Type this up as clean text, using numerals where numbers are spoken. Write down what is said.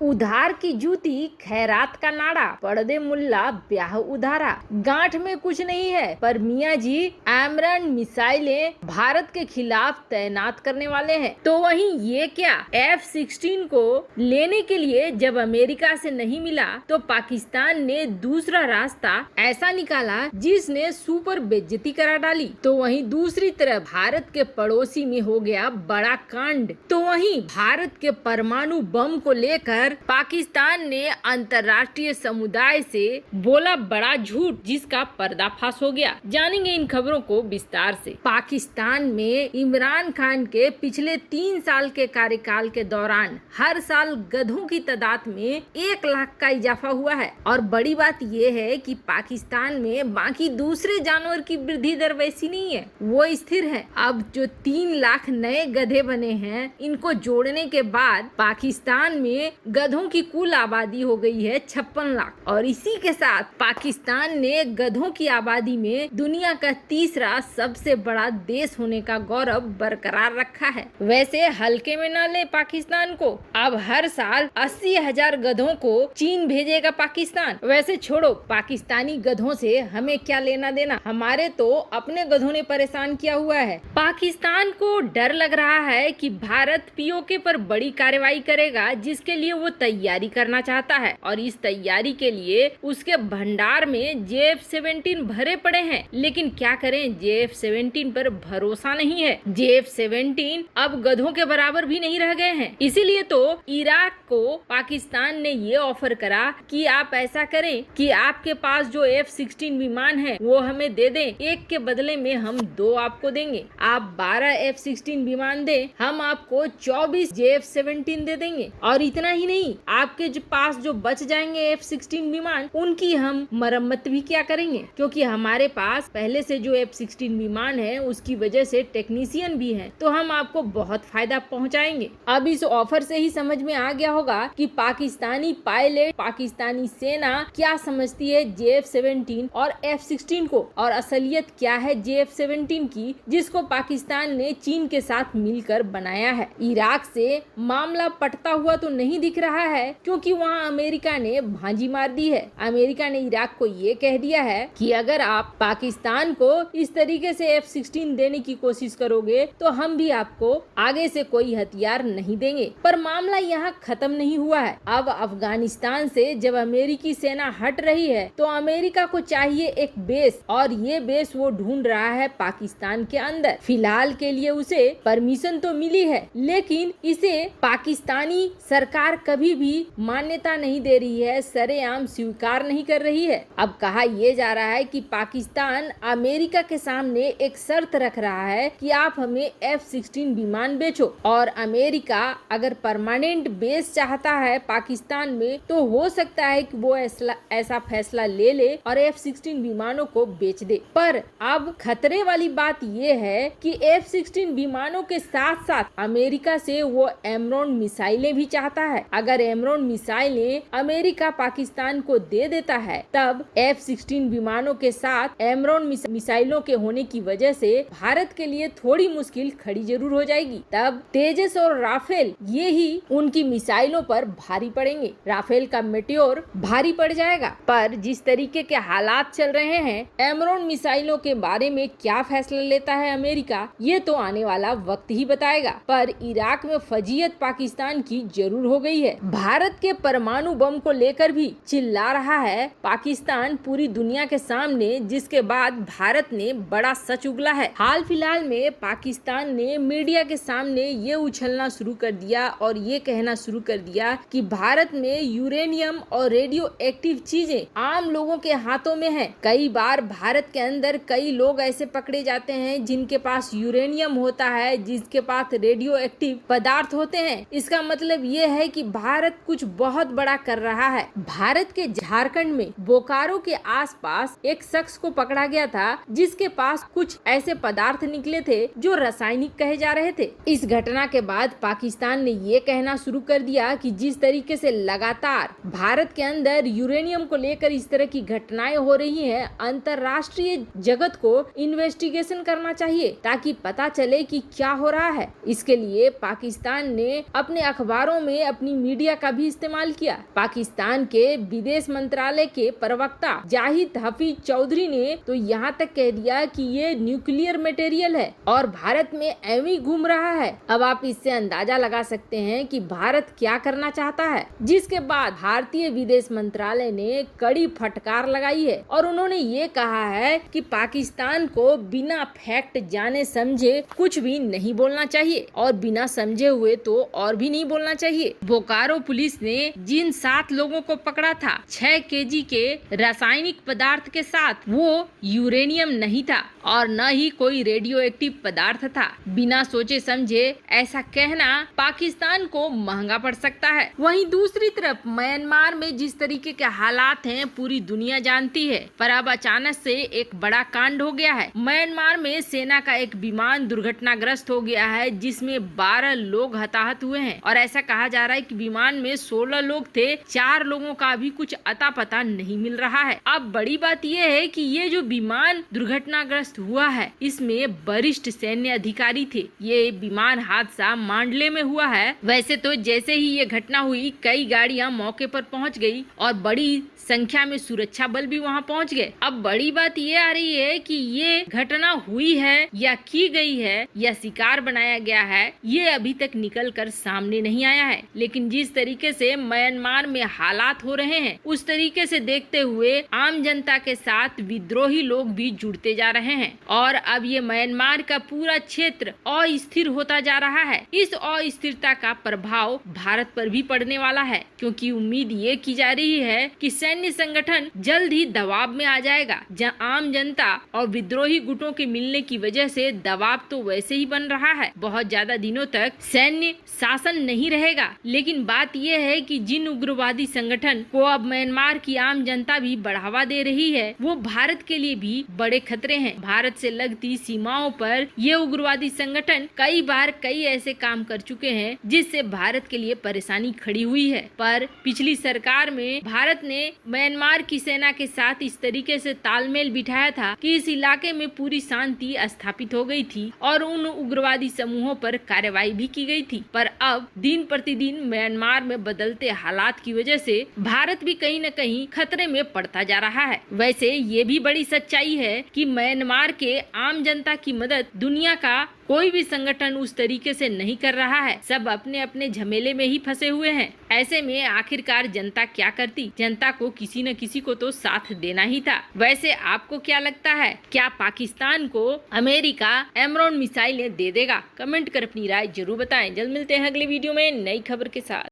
उधार की जूती खैरात का नाड़ा, पढ़ दे मुल्ला ब्याह उधारा। गांठ में कुछ नहीं है पर मियाँ जी एमरन मिसाइलें भारत के खिलाफ तैनात करने वाले हैं। तो वहीं ये क्या, F-16 को लेने के लिए जब अमेरिका से नहीं मिला तो पाकिस्तान ने दूसरा रास्ता ऐसा निकाला जिसने सुपर बेइज्जती करा डाली। तो वहीं दूसरी तरफ भारत के पड़ोसी में हो गया बड़ा कांड। तो वहीं भारत के परमाणु बम को लेकर पाकिस्तान ने अंतर्राष्ट्रीय समुदाय से बोला बड़ा झूठ, जिसका पर्दाफाश हो गया। जानेंगे इन खबरों को विस्तार से। पाकिस्तान में इमरान खान के पिछले 3 साल के कार्यकाल के दौरान हर साल गधों की तादाद में 1 लाख का इजाफा हुआ है। और बड़ी बात यह है कि पाकिस्तान में बाकी दूसरे जानवर की वृद्धि दर वैसी नहीं है, वो स्थिर है। अब जो 3 लाख नए गधे बने हैं, इनको जोड़ने के बाद पाकिस्तान में गधों की कुल आबादी हो गई है 56 लाख। और इसी के साथ पाकिस्तान ने गधों की आबादी में दुनिया का तीसरा सबसे बड़ा देश होने का गौरव बरकरार रखा है। वैसे हल्के में न ले पाकिस्तान को। अब हर साल 80,000 गधों को चीन भेजेगा पाकिस्तान। वैसे छोड़ो पाकिस्तानी गधों से हमें क्या लेना देना, हमारे तो अपने गधों ने परेशान किया हुआ है। पाकिस्तान को डर लग रहा है कि भारत पीओके पर बड़ी कार्रवाई करेगा, जिसके लिए वो तैयारी करना चाहता है। और इस तैयारी के लिए उसके भंडार में JF-17 भरे पड़े हैं। लेकिन क्या करें, JF-17 पर भरोसा नहीं है। JF-17 अब गधों के बराबर भी नहीं रह गए हैं। इसीलिए तो इराक को पाकिस्तान ने ये ऑफर करा कि आप ऐसा करें कि आपके पास जो F-16 विमान है वो हमें दे दें, एक के बदले में हम 2 आपको देंगे। आप 12 F-16 विमान दें, हम आपको 24 JF-17 दे देंगे। और इतना ही नहीं, आपके पास जो बच जाएंगे F-16 विमान, उनकी हम मरम्मत भी क्या करेंगे, क्योंकि हमारे पास पहले से जो F-16 विमान है उसकी वजह से टेक्नीशियन भी हैं, तो हम आपको बहुत फायदा पहुंचाएंगे। अब इस ऑफर से ही समझ में आ गया होगा कि पाकिस्तानी पायलट, पाकिस्तानी सेना क्या समझती है JF-17 और F-16 को, और असलियत क्या है JF-17 की, जिसको पाकिस्तान ने चीन के साथ मिलकर बनाया है। इराक से मामला पटता हुआ तो नहीं दिख रहा है, क्योंकि वहाँ अमेरिका ने भांजी मार दी है। अमेरिका ने इराक को ये कह दिया है कि अगर आप पाकिस्तान को इस तरीके से F-16 देने की कोशिश करोगे तो हम भी आपको आगे से कोई हथियार नहीं देंगे। पर मामला यहाँ खत्म नहीं हुआ है। अब अफगानिस्तान से जब अमेरिकी सेना हट रही है तो अमेरिका को चाहिए एक बेस, और ये बेस वो ढूंढ रहा है पाकिस्तान के अंदर। फिलहाल के लिए उसे परमिशन तो मिली है, लेकिन इसे पाकिस्तानी सरकार कभी भी मान्यता नहीं दे रही है, सरेआम स्वीकार नहीं कर रही है। अब कहा यह जा रहा है कि पाकिस्तान अमेरिका के सामने एक शर्त रख रहा है कि आप हमें F-16 विमान बेचो, और अमेरिका अगर परमानेंट बेस चाहता है पाकिस्तान में तो हो सकता है कि वो ऐसा फैसला ले ले और F-16 विमानों को बेच दे। पर अब खतरे वाली बात यह है कि F-16 विमानों के साथ साथ अमेरिका से वो एमरॉन मिसाइलें भी चाहता है। अगर एमरॉन मिसाइलें अमेरिका पाकिस्तान को दे देता है, तब F-16 विमानों के साथ एमरॉन मिसाइलों के होने की वजह से भारत के लिए थोड़ी मुश्किल खड़ी जरूर हो जाएगी। तब तेजस और राफेल ये ही उनकी मिसाइलों पर भारी पड़ेंगे। राफेल का मेटियोर भारी पड़ जाएगा। पर जिस तरीके के हालात चल रहे हैं, एमरॉन मिसाइलों के बारे में क्या फैसला लेता है अमेरिका, ये तो आने वाला वक्त ही बताएगा। पर इराक में फजीयत पाकिस्तान की जरूर हो गई है। भारत के परमाणु बम को लेकर भी चिल्ला रहा है पाकिस्तान पूरी दुनिया के सामने, जिसके बाद भारत ने बड़ा सच उगला है। हाल फिलहाल में पाकिस्तान ने मीडिया के सामने ये उछलना शुरू कर दिया और ये कहना शुरू कर दिया कि भारत में यूरेनियम और रेडियो एक्टिव चीजें आम लोगों के हाथों में है। कई बार भारत के अंदर कई लोग ऐसे पकड़े जाते हैं जिनके पास यूरेनियम होता है, जिसके पास रेडियो एक्टिव पदार्थ होते हैं। इसका मतलब ये है कि भारत कुछ बहुत बड़ा कर रहा है। भारत के झारखंड में बोकारो के आसपास एक शख्स को पकड़ा गया था जिसके पास कुछ ऐसे पदार्थ निकले थे जो रासायनिक कहे जा रहे थे। इस घटना के बाद पाकिस्तान ने ये कहना शुरू कर दिया कि जिस तरीके से लगातार भारत के अंदर यूरेनियम को लेकर इस तरह की घटनाएं हो रही हैं, अंतर्राष्ट्रीय जगत को इन्वेस्टिगेशन करना चाहिए ताकि पता चले कि क्या हो रहा है। इसके लिए पाकिस्तान ने अपने अखबारों में, अपनी मीडिया का भी इस्तेमाल किया। पाकिस्तान के विदेश मंत्रालय के प्रवक्ता जाहिद हफीज चौधरी ने तो यहाँ तक कह दिया कि ये न्यूक्लियर मटेरियल है और भारत में एवं घूम रहा है। अब आप इससे अंदाजा लगा सकते हैं कि भारत क्या करना चाहता है, जिसके बाद भारतीय विदेश मंत्रालय ने कड़ी फटकार लगाई है और उन्होंने ये कहा है कि पाकिस्तान को बिना फैक्ट जाने समझे कुछ भी नहीं बोलना चाहिए और बिना समझे हुए तो और भी नहीं बोलना चाहिए। बोकारो पुलिस ने जिन 7 लोगों को पकड़ा था 6 केजी के रासायनिक पदार्थ के साथ, वो यूरेनियम नहीं था और न ही कोई रेडियो एक्टिव पदार्थ था। बिना सोचे समझे ऐसा कहना पाकिस्तान को महंगा पड़ सकता है। वहीं दूसरी तरफ म्यांमार में जिस तरीके के हालात हैं पूरी दुनिया जानती है, पर अब अचानक से एक बड़ा कांड हो गया है। म्यांमार में सेना का एक विमान दुर्घटनाग्रस्त हो गया है जिसमें 12 लोग हताहत हुए हैं और ऐसा कहा जा रहा है कि विमान में 16 लोग थे, 4 लोगों का अभी कुछ अता पता नहीं मिल रहा है। अब बड़ी बात यह है कि ये जो विमान दुर्घटनाग्रस्त हुआ है इसमें वरिष्ठ सैन्य अधिकारी थे। ये विमान हादसा मांडले में हुआ है। वैसे तो जैसे ही ये घटना हुई कई गाड़ियां मौके पर पहुंच गई और बड़ी संख्या में सुरक्षा बल भी वहां पहुंच गए। अब बड़ी बात ये आ रही है कि ये घटना हुई है या की गई है या शिकार बनाया गया है, ये अभी तक निकल कर सामने नहीं आया है। लेकिन जिस तरीके से म्यांमार में हालात हो रहे हैं उस तरीके से देखते हुए आम जनता के साथ विद्रोही लोग भी जुड़ते जा रहे हैं और अब ये म्यांमार का पूरा क्षेत्र अस्थिर होता जा रहा है। इस अस्थिरता का प्रभाव भारत पर भी पड़ने वाला है, क्योंकि उम्मीद ये की जा रही है कि सैन्य संगठन जल्द ही दबाव में आ जाएगा। जहां आम जनता और विद्रोही गुटों के मिलने की वजह से दबाव तो वैसे ही बन रहा है, बहुत ज्यादा दिनों तक सैन्य शासन नहीं रहेगा। लेकिन बात यह है कि जिन उग्रवादी संगठन को अब म्यांमार की आम जनता भी बढ़ावा दे रही है वो भारत के लिए भी बड़े खतरे हैं। भारत से लगती सीमाओं पर ये उग्रवादी संगठन कई बार कई ऐसे काम कर चुके हैं जिससे भारत के लिए परेशानी खड़ी हुई है। पर पिछली सरकार में भारत ने म्यांमार की सेना के साथ इस तरीके से तालमेल बिठाया था कि इस इलाके में पूरी शांति स्थापित हो गई थी और उन उग्रवादी समूहों पर कार्रवाई भी की गई थी। पर अब दिन प्रतिदिन म्यांमार में बदलते हालात की वजह से भारत भी कहीं न कहीं खतरे में पड़ता जा रहा है। वैसे ये भी बड़ी सच्चाई है कि म्यांमार के आम जनता की मदद दुनिया का कोई भी संगठन उस तरीके से नहीं कर रहा है। सब अपने अपने झमेले में ही फंसे हुए हैं। ऐसे में आखिरकार जनता क्या करती? जनता को किसी न किसी को तो साथ देना ही था। वैसे आपको क्या लगता है, क्या पाकिस्तान को अमेरिका एमरॉन मिसाइलें दे देगा? कमेंट कर अपनी राय जरूर बताएं। जल्द मिलते हैं अगले वीडियो में नई खबर के साथ।